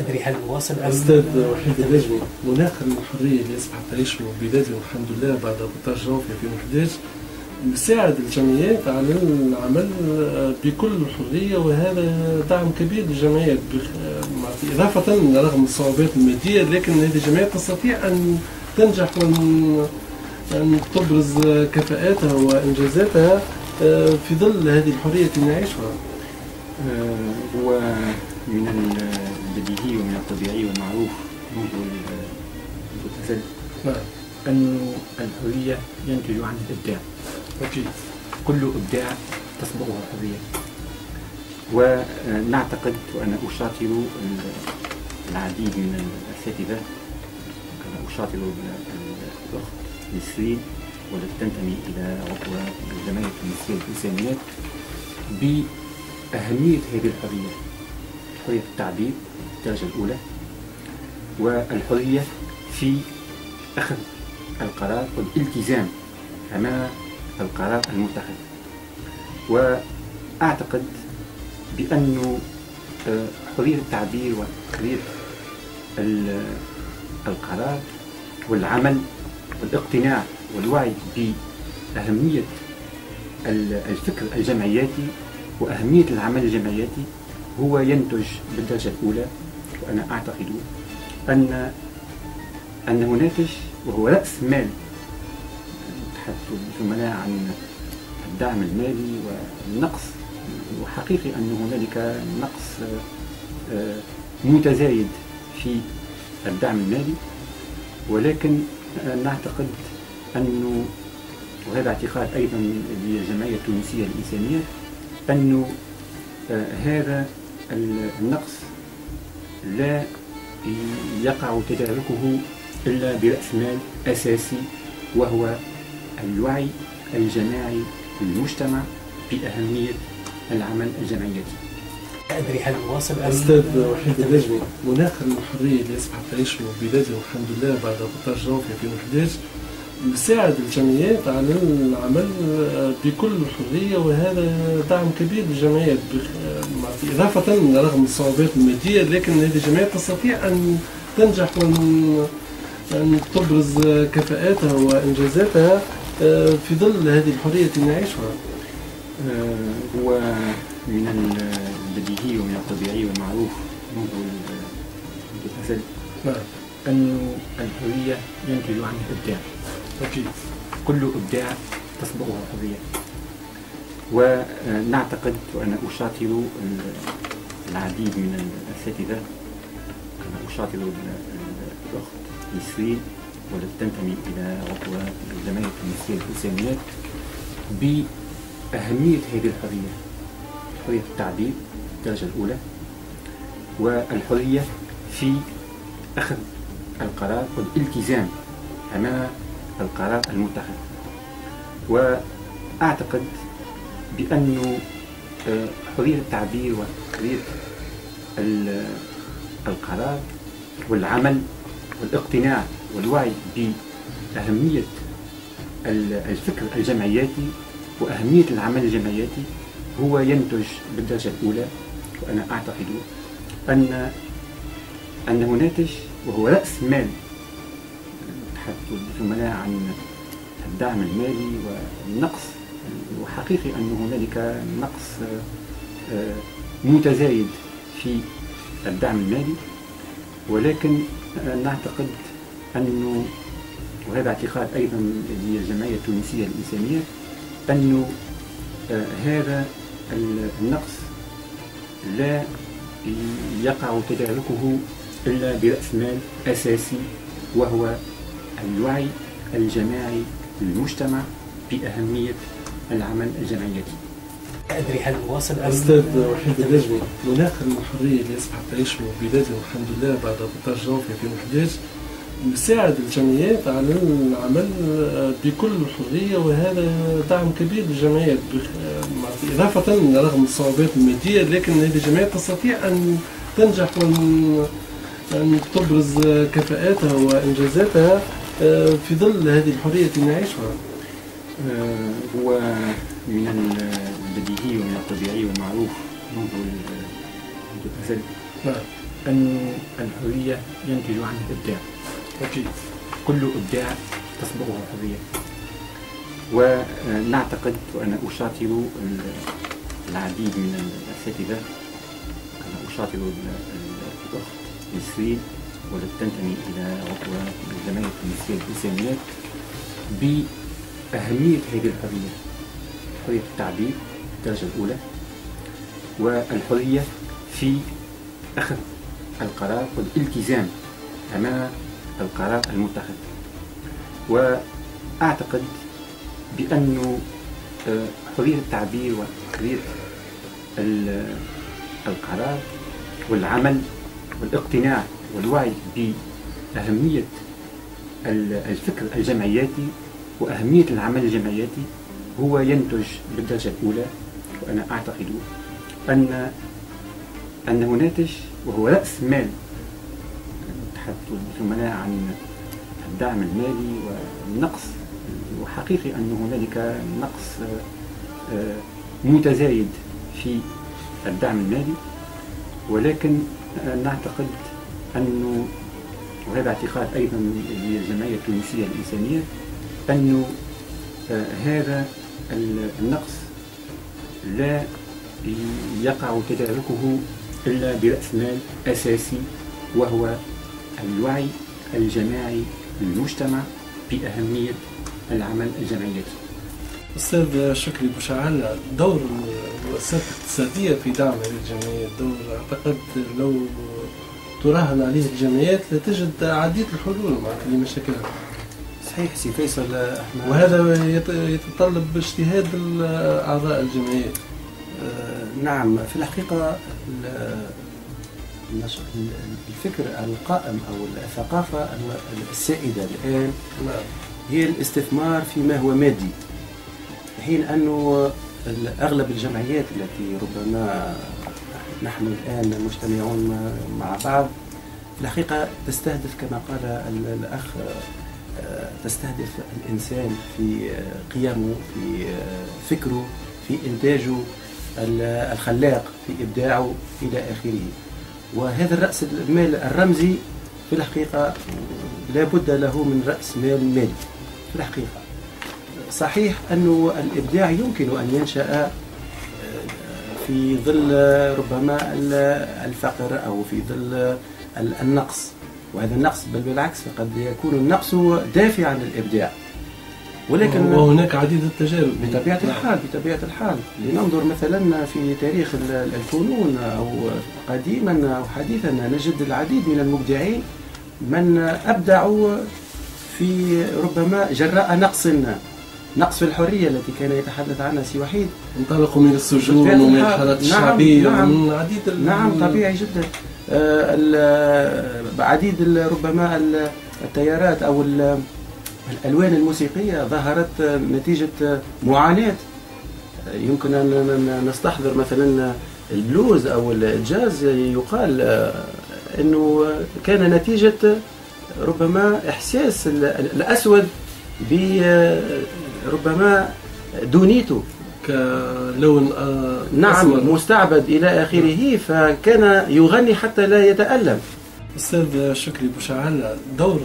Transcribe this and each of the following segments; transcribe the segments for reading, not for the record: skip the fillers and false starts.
أدري هل نواصل أستاذ وحيد النجمي، مناخ الحرية اللي أصبحت تعيشه بلادنا والحمد لله بعد 14 جانفي 2011 يساعد الجمعيات على العمل بكل حرية، وهذا دعم كبير للجمعيات إضافة رغم الصعوبات المادية، لكن هذه الجمعيات تستطيع أن تنجح وأن تبرز كفاءاتها وإنجازاتها في ظل هذه الحرية التي نعيشها. هو من البديهي ومن الطبيعي والمعروف منذ الأزل أن الحرية ينتج عن الإبداع. أكيد. كل إبداع تسبقه الحرية. ونعتقد وأنا أشاطر العديد من الأساتذة، كما أشاطر الأخت نسرين والتي تنتمي إلى عضو الجمعية المصرية للإنسانيات، بأهمية هذه الحرية، حرية التعبير الدرجة الأولى، والحرية في أخذ القرار والالتزام أمام القرار المتخذ. وأعتقد بأن حرية التعبير وحرية القرار والعمل والاقتناع والوعي بأهمية الفكر الجمعياتي وأهمية العمل الجمعياتي هو ينتج بالدرجة الأولى. وأنا أعتقد أنه ناتج وهو رأس مال. تحدث الزملاء عن الدعم المالي والنقص، وحقيقي أن هنالك نقص متزايد في الدعم المالي، ولكن نعتقد أنه، وهذا اعتقاد أيضا للجمعية التونسية للإنسانيات، أن هذا النقص لا يقع تداركه إلا برأس مال أساسي، وهو الوعي الجماعي للمجتمع بأهمية العمل الجمعياتي. أدري هل نواصل أستاذ وحيد النجمي، مناخ الحرية اللي أصبحت تعيشه بلادنا والحمد لله بعد 14 جانفي 2011 يساعد الجمعيات على العمل بكل حرية، وهذا دعم كبير للجمعيات إضافة رغم الصعوبات المادية، لكن هذه الجمعيات تستطيع أن تنجح وأن تبرز كفاءاتها وإنجازاتها في ظل هذه الحرية التي نعيشها. هو من البديهي ومن الطبيعي والمعروف منذ الأزل أن الحرية ينتج عن الإبداع. أكيد. كل إبداع تسبقه الحرية. ونعتقد وأنا أشاطر العديد من الأساتذة، كما أشاطر الأخت نسرين والتي تنتمي إلى عضو الجمعية المصرية للإنسانيات، بأهمية هذه الحرية، حرية التعبير الدرجة الأولى، والحرية في أخذ القرار والالتزام أمام القرار المتخذ. وأعتقد بأن حرية التعبير وحرية القرار والعمل والاقتناع والوعي بأهمية الفكر الجمعياتي وأهمية العمل الجمعياتي هو ينتج بالدرجة الأولى. وأنا أعتقد أنه ناتج وهو رأس مال. تحدث الزملاء عن الدعم المالي والنقص، وحقيقي أن هنالك نقص متزايد في الدعم المالي، ولكن نعتقد أنه، وهذا اعتقاد أيضا للجمعية التونسية للإنسانيات، أن هذا النقص لا يقع تداركه إلا برأس مال أساسي، وهو الوعي الجماعي للمجتمع بأهمية العمل الجمعياتي. أدري هل نواصل أستاذ وحيد النجمي، مناخ الحرية اللي أصبحت تعيشه بلادنا والحمد لله بعد 14 جانفي 2011 يساعد الجمعيات على العمل بكل حرية، وهذا دعم كبير للجمعيات إضافة رغم الصعوبات المادية، لكن هذه الجمعيات تستطيع أن تنجح وأن تبرز كفاءاتها وإنجازاتها في ظل هذه الحرية التي نعيشها. هو من البديهي ومن الطبيعي والمعروف منذ الأزل أن الحرية ينتج عنها الإبداع. أكيد. كل إبداع تسبقه الحرية. ونعتقد وأنا أشاطر العديد من الأساتذة، أنا أشاطر الأخت نسرين والتي تنتمي إلى عضو جمعية النساء الإنسانيات بأهمية هذه الحرية، حرية التعبير الدرجة الأولى، والحرية في أخذ القرار والالتزام أمام القرار المتخذ. وأعتقد بأن حرية التعبير وحرية القرار والعمل والاقتناع والوعي بأهمية الفكر الجمعياتي وأهمية العمل الجمعياتي هو ينتج بالدرجة الأولى. وأنا أعتقد أنه ناتج وهو رأس مال. تحدث الزملاء عن الدعم المالي والنقص، وحقيقي أن هنالك نقص متزايد في الدعم المالي، ولكن نعتقد أنه، وهذا اعتقاد أيضا للجمعية التونسية الإنسانية، أن هذا النقص لا يقع تداركه إلا برأس مال أساسي، وهو الوعي الجماعي للمجتمع بأهمية العمل الجمعياتي. أستاذ شكري بوشعل، دور المؤسسات الاقتصادية في دعم هذه الجمعيات دور أعتقد لو تراهن عليه الجمعيات لتجد عديد الحلول لمشاكلها. صحيح سي فيصل، احنا وهذا يتطلب اجتهاد أعضاء الجمعيات. نعم، في الحقيقة الفكر القائم أو الثقافة السائدة الآن هي الاستثمار فيما هو مادي، في حين أنه أغلب الجمعيات التي ربما نحن الآن مجتمعون مع بعض في الحقيقة تستهدف كما قال الأخ، تستهدف الإنسان في قيمه، في فكره، في إنتاجه الخلاق، في إبداعه إلى آخره. وهذا الرأس المال الرمزي في الحقيقة لا بد له من رأس مال مالي. في الحقيقة صحيح أنه الإبداع يمكن أن ينشأ في ظل ربما الفقر أو في ظل النقص، وهذا النقص بل بالعكس قد يكون النقص دافعا للإبداع. ولكن وهناك عديد التجارب بطبيعة الحال لننظر مثلا في تاريخ الفنون أو قديما أو حديثا نجد العديد من المبدعين من أبدعوا في ربما جراء نقص في الحرية التي كان يتحدث عنها سي وحيد. انطلقوا من السجون ومن الحالات الشعبية ومن عديد نعم طبيعي جدا. عديد ربما التيارات أو الألوان الموسيقية ظهرت نتيجة معاناة. يمكن أن نستحضر مثلا البلوز أو الجاز، يقال أنه كان نتيجة ربما إحساس الأسود بربما دونيته كلون نعم أسود مستعبد إلى آخره، فكان يغني حتى لا يتألم. أستاذ شكري بوشعل، دور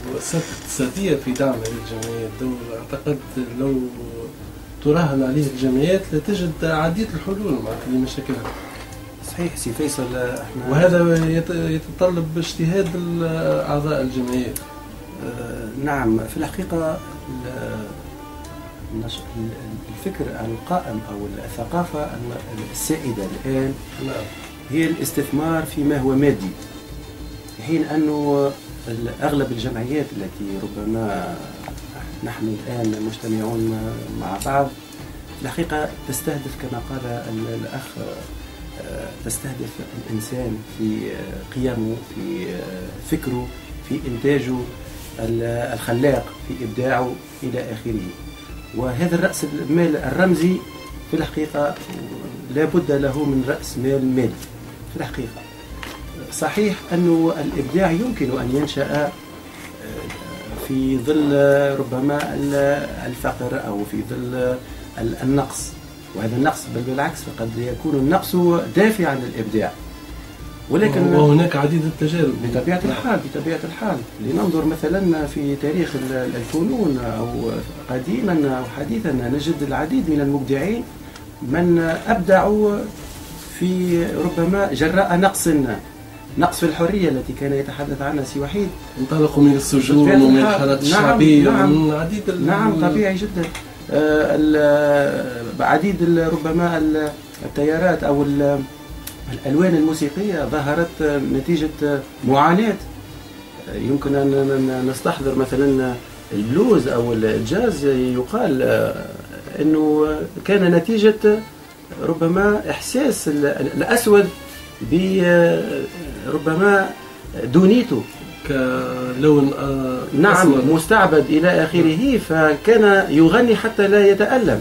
المؤسسات الاقتصادية في دعم هذه الجمعيات دور أعتقد لو تراهن عليه الجمعيات لتجد عديد الحلول لمشاكلها. صحيح سي فيصل، احنا وهذا يتطلب اجتهاد أعضاء الجمعيات. نعم، في الحقيقة الفكر القائم أو الثقافة السائدة الآن هي الاستثمار فيما هو مادي، في حين أنه أغلب الجمعيات التي ربما نحن الآن مجتمعون مع بعض في الحقيقة تستهدف كما قال الأخ، تستهدف الإنسان في قيمه، في فكره، في إنتاجه الخلاق، في إبداعه إلى آخره. وهذا الرأس المال الرمزي في الحقيقة لا بد له من رأس مال مالي. في الحقيقة صحيح أنه الإبداع يمكن أن ينشأ في ظل ربما الفقر أو في ظل النقص، وهذا النقص بل بالعكس قد يكون النقص دافعا للإبداع. ولكن وهناك عديد التجارب بطبيعة الحال لننظر مثلا في تاريخ الفنون أو قديما أو حديثا نجد العديد من المبدعين من أبدعوا في ربما جراء نقص في الحرية التي كان يتحدث عنها سي وحيد. انطلقوا من السجون ومن الحالات الشعبية ومن عديد نعم طبيعي جدا. عديد ربما التيارات أو الألوان الموسيقية ظهرت نتيجة معاناة. يمكن أن نستحضر مثلا البلوز أو الجاز، يقال أنه كان نتيجة ربما إحساس الأسود بربما دونيته كلون نعم مستعبد إلى آخره، فكان يغني حتى لا يتألم.